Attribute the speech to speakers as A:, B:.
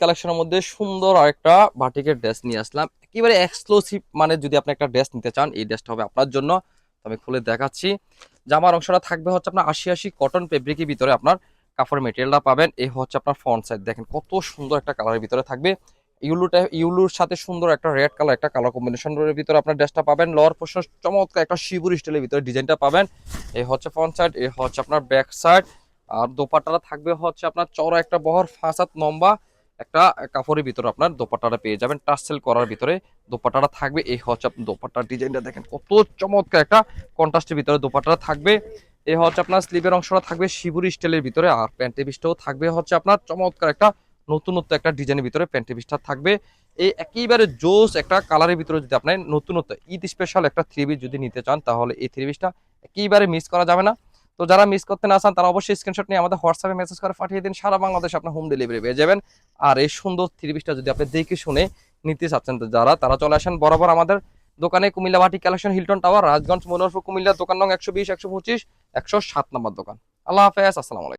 A: কালেকশনের মধ্যে সুন্দর আরেকটা বাটিকের ড্রেস নিয়ে আসলাম, একেবারে এক্সক্লুসিভ। মানে যদি আপনি একটা ড্রেস নিতে চান, এই ড্রেসটা হবে আপনার জন্য। তো আমি খুলে দেখাচ্ছি। জামার অংশটা থাকবে হচ্ছে আপনার 80 কটন ফেব্রিকের ভিতরে আপনার কাপড়ের মেটেরিয়ালটা পাবেন। এই হচ্ছে আপনার ফ্রন্ট সাইড, দেখেন কত সুন্দর একটা কালারের ভিতরে থাকবে। ইউলুর সাথে সুন্দর একটা রেড কালার, একটা কালার কম্বিনেশনের ভিতরে আপনার ড্রেসটা পাবেন। লোয়ার পোর্শন চমৎকার একটা শিবুর স্টাইলের ভিতরে ডিজাইনটা পাবেন। এই হচ্ছে ফ্রন্ট সাইড, এই হচ্ছে আপনার ব্যাক সাইড। আর দোপাট্টাটা থাকবে হচ্ছে আপনার চওড়া একটা বহর, ফাঁসাত লম্বা একটা কাপড়ের ভিতরে আপনার দোপাট্টাটা পেয়ে যাবেন টার্সেল করার ভিতরে। দোপাট্টাটা থাকবে, এই হচ্ছে আপনার দোপাট্টার ডিজাইনটা দেখেন কত চমৎকার একটা কন্ট্রাস্টের ভিতরে দোপাট্টাটা থাকবে। এই হচ্ছে আপনার স্লিভের অংশটা থাকবে শিবুরি স্টাইলের ভিতরে, আর প্যান্টের পিসটাও থাকবে হচ্ছে আপনার চমৎকার একটা নতুনত্ব একটা ডিজাইনের ভিতরে প্যান্টের পিসটা থাকবে। এই একেবারে জোস একটা কালারের ভিতরে যদি আপনার নতুনত্ব ঈদ স্পেশাল একটা থ্রি পিস যদি নিতে চান, তাহলে এই থ্রি পিসটা একেবারে মিস করা যাবে না। তো যারা মিস করতে না চান তারা অবশ্যই স্ক্রিনশট নিয়ে আমাদের হোয়াটসঅ্যাপে মেসেজ করে পাঠিয়ে দিন, সারা বাংলাদেশে আপনার হোম ডেলিভারি পেয়ে যাবেন। আর এই সুন্দর থ্রি পিসটা যদি আপনি দেখে শুনে নিতে চাচ্ছেন, তো যারা তারা চলে আসেন বরাবর আমাদের দোকানে, Comilla batik collection, Hilton tower, Rajganj, Manoharpur, Comilla. দোকান নং 120, 125, 107 নম্বর দোকান। আল্লাহ হাফেজ, আসসালামু আলাইকুম।